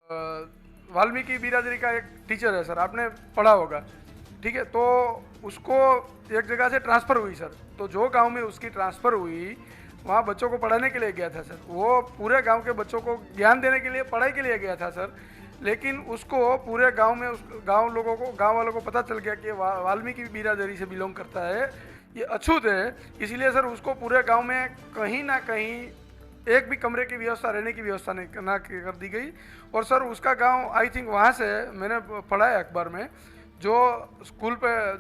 वाल्मीकि बिरादरी का एक टीचर है सर, आपने पढ़ा होगा, ठीक है। तो उसको एक जगह से ट्रांसफ़र हुई सर, तो जो गांव में उसकी ट्रांसफ़र हुई वहाँ बच्चों को पढ़ाने के लिए गया था सर। वो पूरे गांव के बच्चों को ज्ञान देने के लिए, पढ़ाई के लिए गया था सर। लेकिन उसको पूरे गांव में, उस गांव लोगों को, गांव वालों को पता चल गया कि वाल्मीकि बिरादरी से बिलोंग करता है, ये अछूत है। इसलिए सर उसको पूरे गांव में कहीं ना कहीं एक भी कमरे की व्यवस्था, रहने की व्यवस्था नहीं ना कर दी गई। और सर उसका गांव, आई थिंक वहाँ से मैंने पढ़ा है अखबार में, जो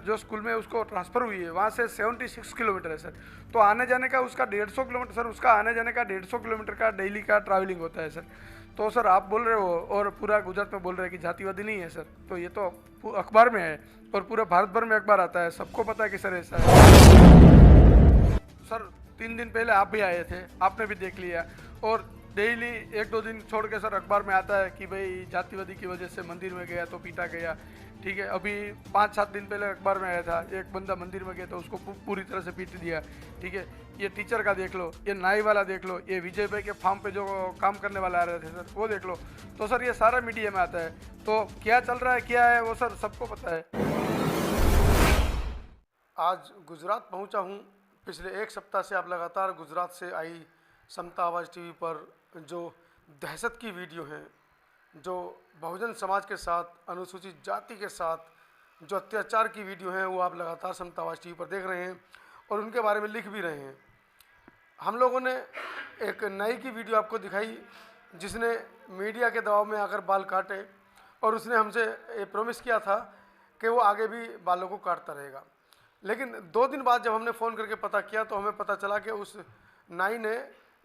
जो स्कूल में उसको ट्रांसफ़र हुई है वहाँ से 76 किलोमीटर है सर। तो आने जाने का उसका 150 किलोमीटर सर, उसका आने जाने का 150 किलोमीटर का डेली का ट्रैवलिंग होता है सर। तो सर आप बोल रहे हो और पूरा गुजरात में बोल रहे हैं कि जातिवादी नहीं है सर, तो ये तो अखबार में है और पूरे भारत भर में अखबार आता है, सबको पता है कि सर ऐसा है सर। 3 दिन पहले आप भी आए थे, आपने भी देख लिया। और डेली 1-2 दिन छोड़ के सर अखबार में आता है कि भाई जातिवादी की वजह से मंदिर में गया तो पीटा गया, ठीक है। अभी 5-7 दिन पहले अखबार में आया था, एक बंदा मंदिर में गया तो उसको पूरी तरह से पीट दिया, ठीक है। ये टीचर का देख लो, ये नाई वाला देख लो, ये विजय भाई के फार्म पे जो काम करने वाला आ रहे थे सर, वो देख लो। तो सर ये सारा मीडिया में आता है, तो क्या चल रहा है क्या है वो सर सबको पता है। आज गुजरात पहुंचा हूं। पिछले एक सप्ताह से आप लगातार गुजरात से आई समता आवाज़ टीवी पर जो दहशत की वीडियो हैं, जो बहुजन समाज के साथ, अनुसूचित जाति के साथ जो अत्याचार की वीडियो हैं, वो आप लगातार समता आवाज़ टीवी पर देख रहे हैं और उनके बारे में लिख भी रहे हैं। हम लोगों ने एक नई की वीडियो आपको दिखाई जिसने मीडिया के दबाव में आकर बाल काटे, और उसने हमसे ये प्रॉमिस किया था कि वो आगे भी बालों को काटता रहेगा। लेकिन 2 दिन बाद जब हमने फ़ोन करके पता किया तो हमें पता चला कि उस नाई ने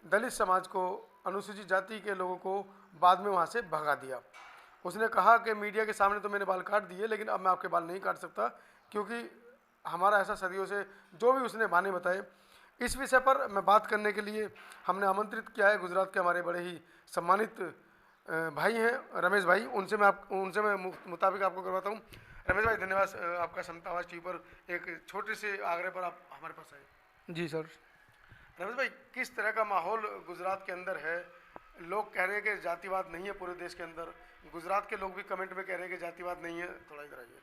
दलित समाज को, अनुसूचित जाति के लोगों को बाद में वहाँ से भगा दिया। उसने कहा कि मीडिया के सामने तो मैंने बाल काट दिए, लेकिन अब मैं आपके बाल नहीं काट सकता, क्योंकि हमारा ऐसा सदियों से, जो भी उसने बहाने बताए। इस विषय पर मैं बात करने के लिए हमने आमंत्रित किया है गुजरात के हमारे बड़े ही सम्मानित भाई हैं, रमेश भाई। उनसे मैं मुताबिक आपको करवाता हूँ। रमेश भाई, धन्यवाद आपका समता आवाज़ टीवी पर एक छोटे से आग्रह पर आप हमारे पास आए। जी सर। रमेश भाई, किस तरह का माहौल गुजरात के अंदर है? लोग कह रहे हैं कि जातिवाद नहीं है पूरे देश के अंदर, गुजरात के लोग भी कमेंट में कह रहे हैं कि जातिवाद नहीं है। थोड़ा इधर आइए,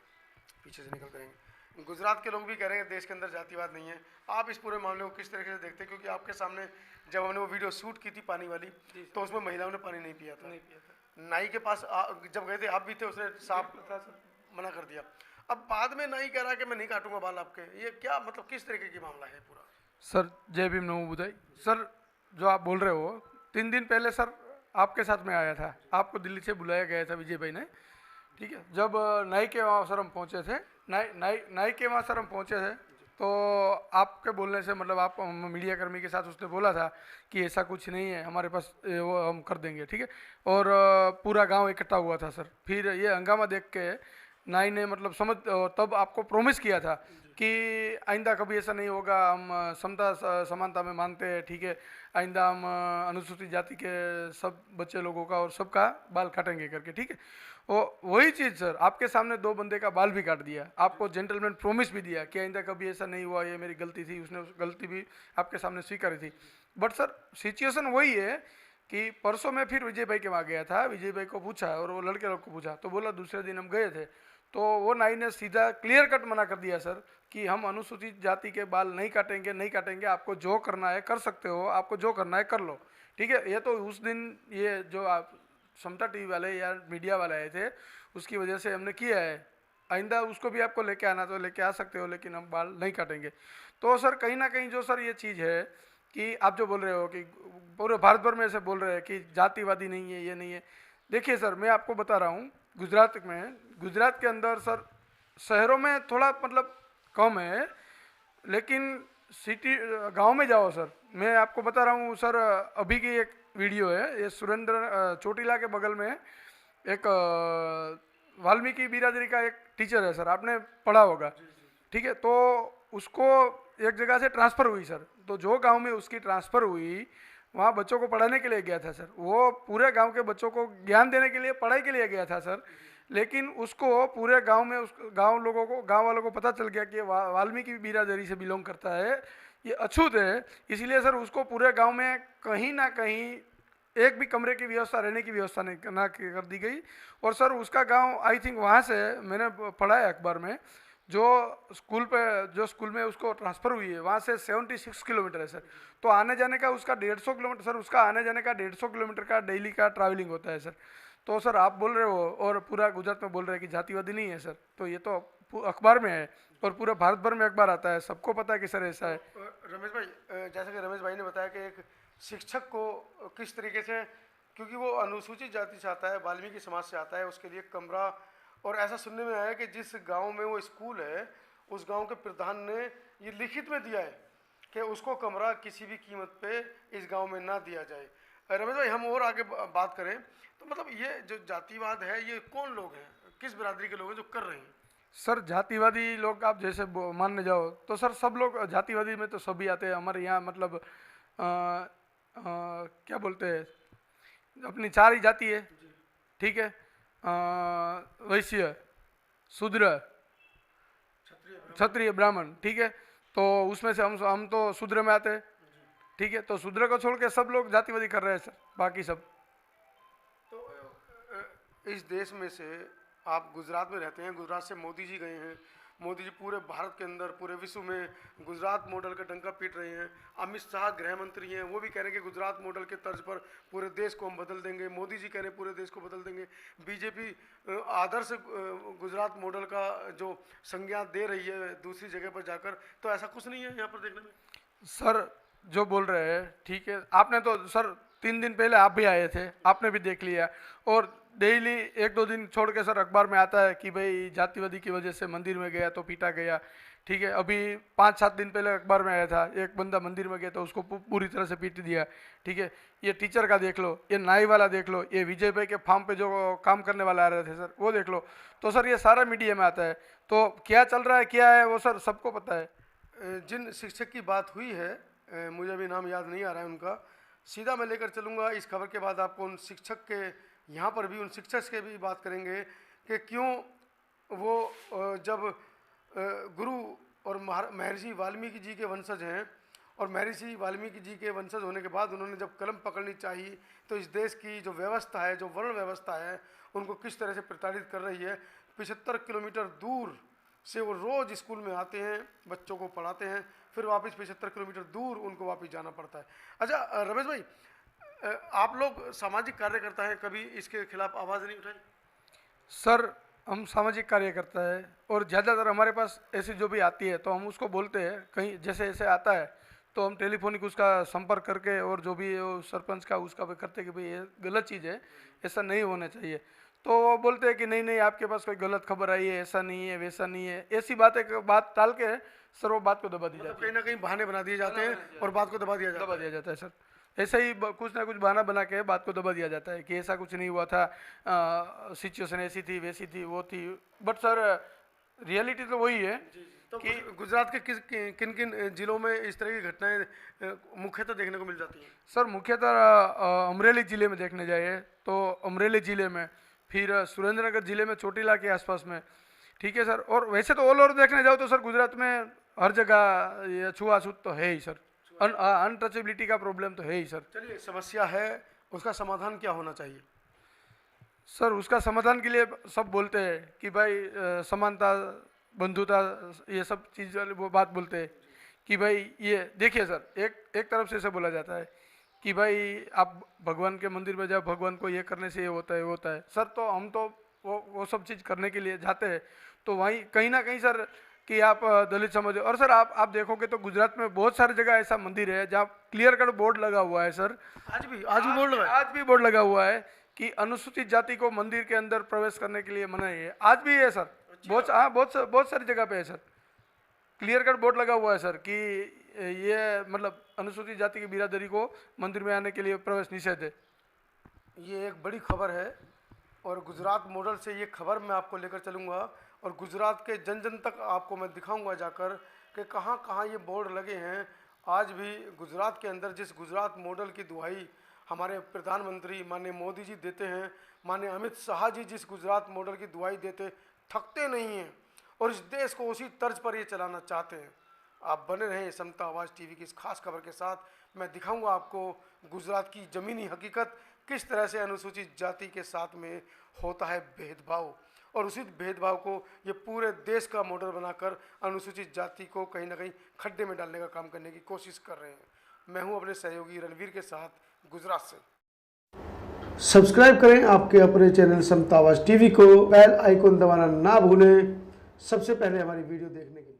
पीछे से निकल करेंगे। गुजरात के लोग भी कह रहे हैं देश के अंदर जातिवाद नहीं है। आप इस पूरे मामले को किस तरीके से देखते हैं? क्योंकि आपके सामने जब हमने वो वीडियो शूट की थी पानी वाली, तो उसमें महिलाओं ने पानी नहीं पिया था। नाई के पास जब गए थे, आप भी थे, उसने साफ मना कर दिया। अब बाद में नाई कह रहा है कि मैं नहीं काटूंगा बाल आपके। ये क्या मतलब, किस तरीके की मामला है पूरा? सर जय भीम नमो बुधाई। सर जो आप बोल रहे हो, 3 दिन पहले सर आपके साथ में आया था, आपको दिल्ली से बुलाया गया था विजय भाई ने, ठीक है। जब नाई के वहाँ सर हम पहुँचे थे, नाई के वहाँ सर हम पहुँचे थे, तो आपके बोलने से, मतलब आप मीडिया कर्मी के साथ उसने बोला था कि ऐसा कुछ नहीं है हमारे पास, वो हम कर देंगे, ठीक है। और पूरा गांव इकट्ठा हुआ था सर। फिर ये हंगामा देख के नाई ने मतलब तब आपको प्रॉमिस किया था कि आइंदा कभी ऐसा नहीं होगा, हम समता समानता में मानते हैं, ठीक है। आइंदा हम अनुसूचित जाति के सब बच्चे लोगों का और सबका बाल काटेंगे करके, ठीक है। वो वही चीज़ सर आपके सामने 2 बंदे का बाल भी काट दिया, आपको जेंटलमैन प्रॉमिस भी दिया कि आइंदा कभी ऐसा नहीं हुआ, ये मेरी गलती थी। उसने उस गलती भी आपके सामने स्वीकारी थी। बट सर सिचुएशन वही है कि परसों मैं फिर विजय भाई के वहाँ गया था, विजय भाई को पूछा और वो लड़के लोग को पूछा, तो बोला दूसरे दिन हम गए थे, तो वो नाई ने सीधा क्लियर कट मना कर दिया सर कि हम अनुसूचित जाति के बाल नहीं काटेंगे, नहीं काटेंगे। आपको जो करना है कर सकते हो, आपको जो करना है कर लो, ठीक है। ये तो उस दिन ये जो आप समता टीवी वाले या मीडिया वाले आए थे, उसकी वजह से हमने किया है। आइंदा उसको भी आपको लेके आना तो लेके आ सकते हो, लेकिन हम बाल नहीं काटेंगे। तो सर कहीं ना कहीं जो सर ये चीज़ है कि आप जो बोल रहे हो कि पूरे भारत भर में ऐसे बोल रहे हैं कि जातिवादी नहीं है, ये नहीं है। देखिए सर, मैं आपको बता रहा हूँ, गुजरात के अंदर सर शहरों में थोड़ा मतलब कम है, लेकिन सिटी गांव में जाओ सर, मैं आपको बता रहा हूँ सर, अभी की एक वीडियो है, ये सुरेंद्र चोटीला के बगल में एक वाल्मीकि बिरादरी का एक टीचर है सर, आपने पढ़ा होगा, ठीक है। तो उसको एक जगह से ट्रांसफ़र हुई सर, तो जो गांव में उसकी ट्रांसफ़र हुई वहाँ बच्चों को पढ़ाने के लिए गया था सर। वो पूरे गांव के बच्चों को ज्ञान देने के लिए, पढ़ाई के लिए गया था सर। लेकिन उसको पूरे गांव में, उस गांव लोगों को, गांव वालों को पता चल गया कि वाल्मीकि बिरादरी से बिलोंग करता है, ये अछूत है। इसलिए सर उसको पूरे गांव में कहीं ना कहीं एक भी कमरे की व्यवस्था, रहने की व्यवस्था नहीं ना कर दी गई। और सर उसका गांव आई थिंक वहाँ से मैंने पढ़ा है अखबार में, जो स्कूल में उसको ट्रांसफ़र हुई है वहाँ से 76 किलोमीटर है सर। तो आने जाने का उसका 150 किलोमीटर सर, उसका आने जाने का 150 किलोमीटर का डेली का ट्रैवलिंग होता है सर। तो सर आप बोल रहे हो और पूरा गुजरात में बोल रहे हैं कि जातिवादी नहीं है सर, तो ये तो अखबार में है और पूरे भारत भर में अखबार आता है, सबको पता है कि सर ऐसा है। रमेश भाई, जैसा कि रमेश भाई ने बताया कि एक शिक्षक को किस तरीके से, क्योंकि वो अनुसूचित जाति से आता है, वाल्मीकि समाज से आता है, उसके लिए कमरा, और ऐसा सुनने में आया कि जिस गांव में वो स्कूल है उस गांव के प्रधान ने ये लिखित में दिया है कि उसको कमरा किसी भी कीमत पे इस गांव में ना दिया जाए। रमेश भाई, हम और आगे बात करें तो मतलब ये जो जातिवाद है ये कौन लोग हैं, किस बिरादरी के लोग हैं जो कर रहे हैं? सर जातिवादी लोग आप जैसे मानने जाओ तो सर सब लोग जातिवादी में तो सभी आते हैं हमारे यहाँ, मतलब क्या बोलते हैं, अपनी चार ही जाति है, ठीक है, वैश्य, शूद्र, क्षत्रिय, ब्राह्मण, ठीक है। तो उसमें से हम तो शूद्र में आते हैं, ठीक है। तो शूद्र को छोड़ के सब लोग जातिवादी कर रहे हैं सर, बाकी सब। तो इस देश में से आप गुजरात में रहते हैं, गुजरात से मोदी जी गए हैं, मोदी जी पूरे भारत के अंदर, पूरे विश्व में गुजरात मॉडल का डंका पीट रहे हैं। अमित शाह गृह मंत्री हैं, वो भी कह रहे हैं कि गुजरात मॉडल के तर्ज पर पूरे देश को हम बदल देंगे। मोदी जी कह रहे हैं पूरे देश को बदल देंगे। बीजेपी आदर्श गुजरात मॉडल का जो संज्ञा दे रही है दूसरी जगह पर जाकर, तो ऐसा कुछ नहीं है यहाँ पर देखने में। सर जो बोल रहे हैं ठीक है, आपने तो सर 3 दिन पहले आप भी आए थे, आपने भी देख लिया, और डेली 1-2 दिन छोड़ के सर अखबार में आता है कि भाई जातिवादी की वजह से मंदिर में गया तो पीटा गया, ठीक है। अभी 5-7 दिन पहले अखबार में आया था एक बंदा मंदिर में गया तो उसको पूरी तरह से पीट दिया, ठीक है। ये टीचर का देख लो, ये नाई वाला देख लो, ये विजय भाई के फार्म पे जो काम करने वाला आ रहे थे सर वो देख लो। तो सर ये सारा मीडिया में आता है, तो क्या चल रहा है क्या है वो सर सबको पता है। जिन शिक्षक की बात हुई है, मुझे अभी नाम याद नहीं आ रहा है उनका, सीधा मैं लेकर चलूँगा इस खबर के बाद आपको उन शिक्षक के, यहाँ पर भी उन शिक्षक के भी बात करेंगे कि क्यों वो जब गुरु और महर्षि वाल्मीकि जी के वंशज हैं, और महर्षि वाल्मीकि जी के वंशज होने के बाद उन्होंने जब कलम पकड़नी चाहिए तो इस देश की जो व्यवस्था है, जो वर्ण व्यवस्था है, उनको किस तरह से प्रताड़ित कर रही है। 75 किलोमीटर दूर से वो रोज़ स्कूल में आते हैं, बच्चों को पढ़ाते हैं, फिर वापस 75 किलोमीटर दूर उनको वापस जाना पड़ता है। अच्छा रमेश भाई, आप लोग सामाजिक कार्यकर्ता हैं, कभी इसके खिलाफ आवाज़ नहीं उठाई? सर हम सामाजिक कार्यकर्ता है और ज़्यादातर हमारे पास ऐसी जो भी आती है तो हम उसको बोलते हैं, कहीं जैसे ऐसे आता है तो हम टेलीफोनिक उसका संपर्क करके और जो भी सरपंच का उसका भी करते कि भाई ये गलत चीज़ है, ऐसा नहीं होना चाहिए। तो वो बोलते हैं कि नहीं नहीं आपके पास कोई गलत खबर आई है, ऐसा नहीं है वैसा नहीं है, ऐसी बात टाल के सर वो बात को दबा दी जाती है। कहीं ना कहीं बहाने बना दिए जाते हैं और बात को दबा दिया जाता है सर। ऐसे ही कुछ ना कुछ बहाना बना के बात को दबा दिया जाता है कि ऐसा कुछ नहीं हुआ था, सिचुएशन ऐसी थी वैसी थी वो थी, बट सर रियलिटी तो वही है। तो कि गुजरात के किन किन जिलों में इस तरह की घटनाएं मुख्यतः देखने को मिल जाती हैं? सर मुख्यतः अमरेली ज़िले में देखने जाइए तो अमरेली ज़िले में, फिर सुरेंद्रनगर ज़िले में चोटीला के आसपास में, ठीक है सर। और वैसे तो ऑल ओवर देखने जाओ तो सर गुजरात में हर जगह ये छुआछूत तो है ही सर, अनटचेबिलिटी का प्रॉब्लम तो है ही सर। चलिए समस्या है, उसका समाधान क्या होना चाहिए? सर उसका समाधान के लिए सब बोलते हैं कि भाई समानता, बंधुता, ये सब चीज़ वो बात बोलते हैं कि भाई ये देखिए सर, एक तरफ से ऐसे बोला जाता है कि भाई आप भगवान के मंदिर में जाओ, भगवान को ये करने से ये होता है वो होता है। सर तो हम तो वो सब चीज़ करने के लिए जाते हैं, तो वहीं कहीं ना कहीं सर कि आप दलित समाज, और सर आप देखोगे तो गुजरात में बहुत सारी जगह ऐसा मंदिर है जहाँ क्लियर कट बोर्ड लगा हुआ है सर, आज भी बोर्ड लगा हुआ है कि अनुसूचित जाति को मंदिर के अंदर प्रवेश करने के लिए मनाही है, आज भी है सर। बहुत सारी जगह पे है सर, क्लियर कट बोर्ड लगा हुआ है सर कि ये मतलब अनुसूचित जाति की बिरादरी को मंदिर में आने के लिए प्रवेश निषेध है। ये एक बड़ी खबर है और गुजरात मॉडल से ये खबर मैं आपको लेकर चलूँगा और गुजरात के जन जन तक आपको मैं दिखाऊंगा जाकर कि कहाँ कहाँ ये बोर्ड लगे हैं। आज भी गुजरात के अंदर जिस गुजरात मॉडल की दुहाई हमारे प्रधानमंत्री माननीय मोदी जी देते हैं, माननीय अमित शाह जी जिस गुजरात मॉडल की दुहाई देते, थकते नहीं हैं और इस देश को उसी तर्ज पर ये चलाना चाहते हैं। आप बने रहें समता आवाज़ टीवी की इस खास खबर के साथ। मैं दिखाऊंगा आपको गुजरात की ज़मीनी हकीकत, किस तरह से अनुसूचित जाति के साथ में होता है भेदभाव, और उसी भेदभाव को ये पूरे देश का मॉडल बनाकर अनुसूचित जाति को कहीं ना कहीं खड्डे में डालने का काम करने की कोशिश कर रहे हैं। मैं हूं अपने सहयोगी रणवीर के साथ गुजरात से। सब्सक्राइब करें आपके अपने चैनल समता आवाज़ टीवी को, बेल आइकन दबाना ना भूलें सबसे पहले हमारी वीडियो देखने के लिए।